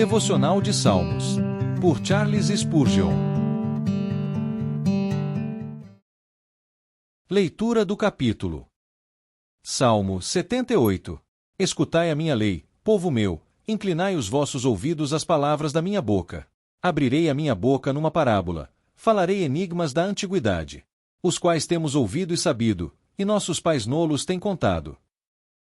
Devocional de Salmos, por Charles Spurgeon. Leitura do capítulo. Salmo 78. Escutai a minha lei, povo meu, inclinai os vossos ouvidos às palavras da minha boca. Abrirei a minha boca numa parábola, falarei enigmas da antiguidade, os quais temos ouvido e sabido, e nossos pais nolos têm contado.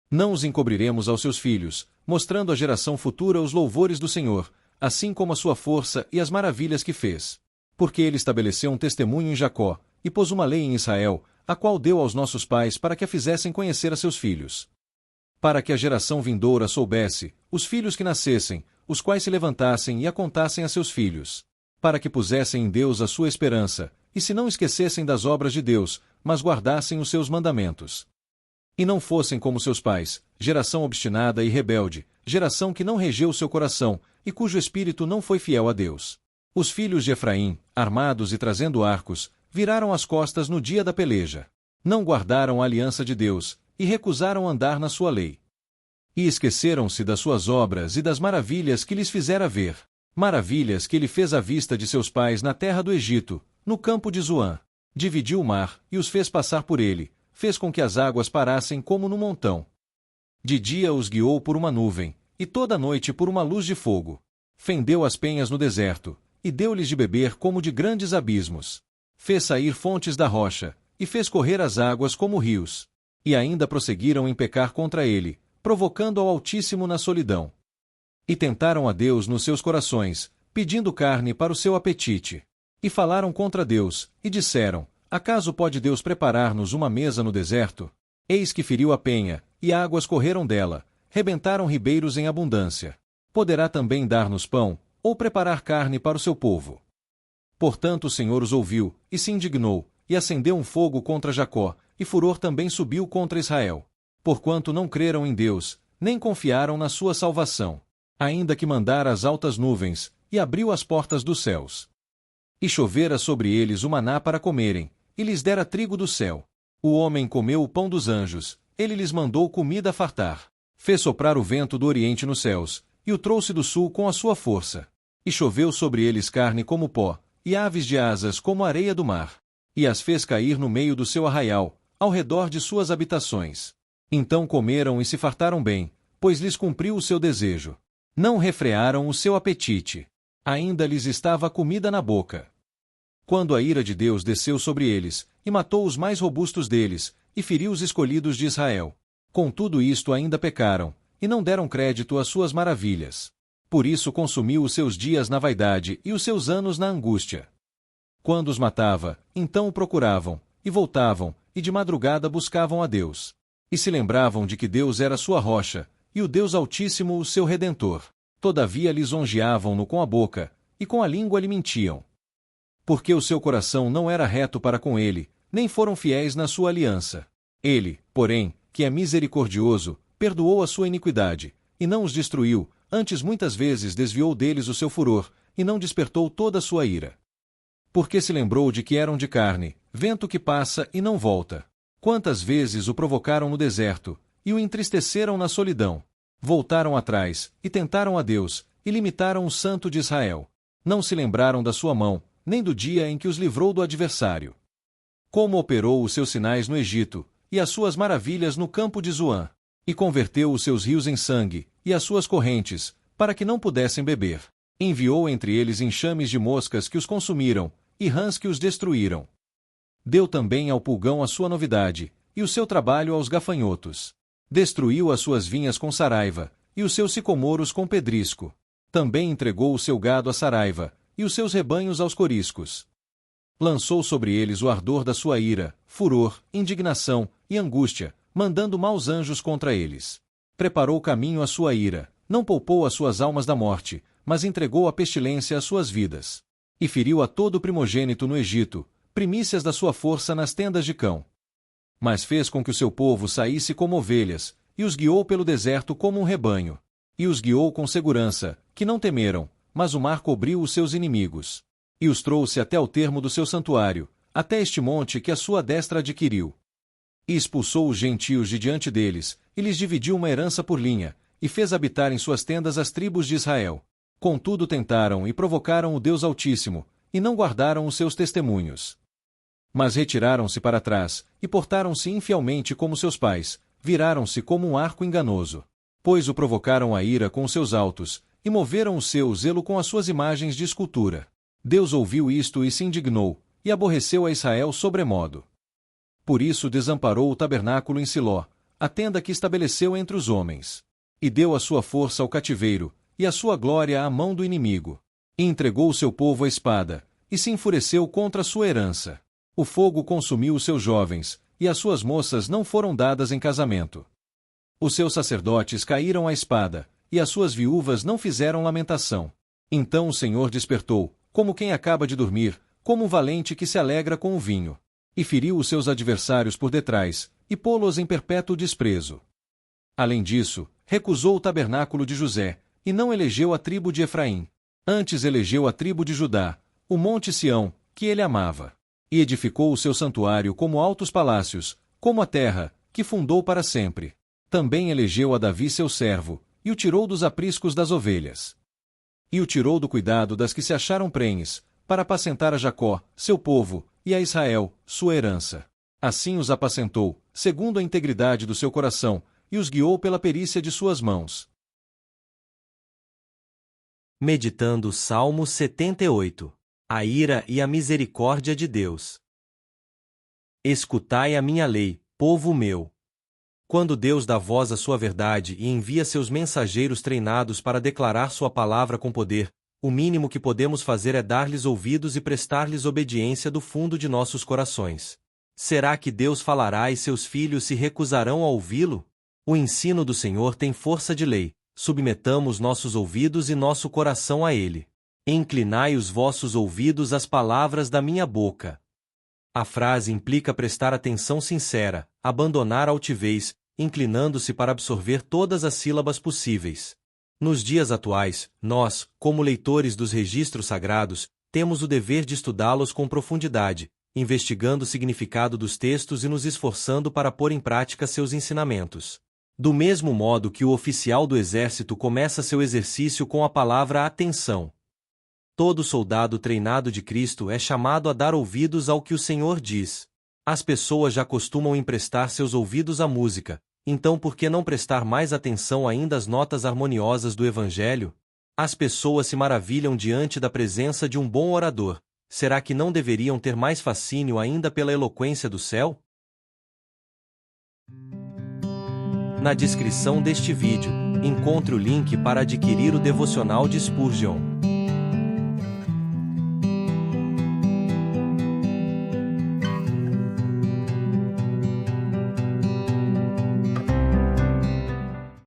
Não os encobriremos aos seus filhos, mostrando à geração futura os louvores do Senhor, assim como a sua força e as maravilhas que fez. Porque ele estabeleceu um testemunho em Jacó, e pôs uma lei em Israel, a qual deu aos nossos pais para que a fizessem conhecer a seus filhos. Para que a geração vindoura soubesse, os filhos que nascessem, os quais se levantassem e a contassem a seus filhos. Para que pusessem em Deus a sua esperança, e se não esquecessem das obras de Deus, mas guardassem os seus mandamentos. E não fossem como seus pais, geração obstinada e rebelde, geração que não regeu seu coração, e cujo espírito não foi fiel a Deus. Os filhos de Efraim, armados e trazendo arcos, viraram as costas no dia da peleja. Não guardaram a aliança de Deus, e recusaram andar na sua lei. E esqueceram-se das suas obras e das maravilhas que lhes fizera ver. Maravilhas que ele fez à vista de seus pais na terra do Egito, no campo de Zoã. Dividiu o mar, e os fez passar por ele, fez com que as águas parassem como no montão. De dia os guiou por uma nuvem, e toda a noite por uma luz de fogo. Fendeu as penhas no deserto, e deu-lhes de beber como de grandes abismos. Fez sair fontes da rocha, e fez correr as águas como rios. E ainda prosseguiram em pecar contra ele, provocando ao Altíssimo na solidão. E tentaram a Deus nos seus corações, pedindo carne para o seu apetite. E falaram contra Deus, e disseram: acaso pode Deus preparar-nos uma mesa no deserto? Eis que feriu a penha, e águas correram dela, rebentaram ribeiros em abundância. Poderá também dar-nos pão, ou preparar carne para o seu povo? Portanto o Senhor os ouviu, e se indignou, e acendeu um fogo contra Jacó, e furor também subiu contra Israel. Porquanto não creram em Deus, nem confiaram na sua salvação. Ainda que mandara as altas nuvens, e abriu as portas dos céus. E chovera sobre eles o maná para comerem, e lhes dera trigo do céu. O homem comeu o pão dos anjos, ele lhes mandou comida a fartar. Fez soprar o vento do oriente nos céus, e o trouxe do sul com a sua força. E choveu sobre eles carne como pó, e aves de asas como a areia do mar. E as fez cair no meio do seu arraial, ao redor de suas habitações. Então comeram e se fartaram bem, pois lhes cumpriu o seu desejo. Não refrearam o seu apetite. Ainda lhes estava comida na boca. Quando a ira de Deus desceu sobre eles, e matou os mais robustos deles, e feriu os escolhidos de Israel. Contudo isto ainda pecaram, e não deram crédito às suas maravilhas. Por isso consumiu os seus dias na vaidade e os seus anos na angústia. Quando os matava, então o procuravam, e voltavam, e de madrugada buscavam a Deus. E se lembravam de que Deus era sua rocha, e o Deus Altíssimo o seu Redentor. Todavia lisonjeavam-no com a boca, e com a língua lhe mentiam. Porque o seu coração não era reto para com ele, nem foram fiéis na sua aliança. Ele, porém, que é misericordioso, perdoou a sua iniquidade, e não os destruiu, antes muitas vezes desviou deles o seu furor, e não despertou toda a sua ira. Porque se lembrou de que eram de carne, vento que passa e não volta. Quantas vezes o provocaram no deserto, e o entristeceram na solidão. Voltaram atrás, e tentaram a Deus, e limitaram o Santo de Israel. Não se lembraram da sua mão, nem do dia em que os livrou do adversário. Como operou os seus sinais no Egito, e as suas maravilhas no campo de Zoã. E converteu os seus rios em sangue, e as suas correntes, para que não pudessem beber. Enviou entre eles enxames de moscas que os consumiram, e rãs que os destruíram. Deu também ao pulgão a sua novidade, e o seu trabalho aos gafanhotos. Destruiu as suas vinhas com saraiva, e os seus sicomoros com pedrisco. Também entregou o seu gado à saraiva, e os seus rebanhos aos coriscos. Lançou sobre eles o ardor da sua ira, furor, indignação e angústia, mandando maus anjos contra eles. Preparou caminho à sua ira, não poupou as suas almas da morte, mas entregou à pestilência as suas vidas. E feriu a todo primogênito no Egito, primícias da sua força nas tendas de cão. Mas fez com que o seu povo saísse como ovelhas, e os guiou pelo deserto como um rebanho. E os guiou com segurança, que não temeram, mas o mar cobriu os seus inimigos. E os trouxe até o termo do seu santuário, até este monte que a sua destra adquiriu. E expulsou os gentios de diante deles, e lhes dividiu uma herança por linha, e fez habitar em suas tendas as tribos de Israel. Contudo tentaram e provocaram o Deus Altíssimo, e não guardaram os seus testemunhos. Mas retiraram-se para trás, e portaram-se infielmente como seus pais, viraram-se como um arco enganoso. Pois o provocaram a ira com os seus altos, e moveram o seu zelo com as suas imagens de escultura. Deus ouviu isto e se indignou, e aborreceu a Israel sobremodo. Por isso desamparou o tabernáculo em Siló, a tenda que estabeleceu entre os homens. E deu a sua força ao cativeiro, e a sua glória à mão do inimigo. E entregou o seu povo à espada, e se enfureceu contra a sua herança. O fogo consumiu os seus jovens, e as suas moças não foram dadas em casamento. Os seus sacerdotes caíram à espada, e as suas viúvas não fizeram lamentação. Então o Senhor despertou, como quem acaba de dormir, como um valente que se alegra com o vinho. E feriu os seus adversários por detrás, e pô-los em perpétuo desprezo. Além disso, recusou o tabernáculo de José, e não elegeu a tribo de Efraim. Antes elegeu a tribo de Judá, o monte Sião, que ele amava. E edificou o seu santuário como altos palácios, como a terra, que fundou para sempre. Também elegeu a Davi seu servo, e o tirou dos apriscos das ovelhas. E o tirou do cuidado das que se acharam prenhes, para apacentar a Jacó, seu povo, e a Israel, sua herança. Assim os apacentou, segundo a integridade do seu coração, e os guiou pela perícia de suas mãos. Meditando o Salmo 78. A ira e a misericórdia de Deus. Escutai a minha lei, povo meu. Quando Deus dá voz à sua verdade e envia seus mensageiros treinados para declarar sua palavra com poder, o mínimo que podemos fazer é dar-lhes ouvidos e prestar-lhes obediência do fundo de nossos corações. Será que Deus falará e seus filhos se recusarão a ouvi-lo? O ensino do Senhor tem força de lei. Submetamos nossos ouvidos e nosso coração a ele. Inclinai os vossos ouvidos às palavras da minha boca. A frase implica prestar atenção sincera, abandonar a altivez, inclinando-se para absorver todas as sílabas possíveis. Nos dias atuais, nós, como leitores dos registros sagrados, temos o dever de estudá-los com profundidade, investigando o significado dos textos e nos esforçando para pôr em prática seus ensinamentos. Do mesmo modo que o oficial do exército começa seu exercício com a palavra atenção. Todo soldado treinado de Cristo é chamado a dar ouvidos ao que o Senhor diz. As pessoas já costumam emprestar seus ouvidos à música, então por que não prestar mais atenção ainda às notas harmoniosas do Evangelho? As pessoas se maravilham diante da presença de um bom orador. Será que não deveriam ter mais fascínio ainda pela eloquência do céu? Na descrição deste vídeo, encontre o link para adquirir o devocional de Spurgeon.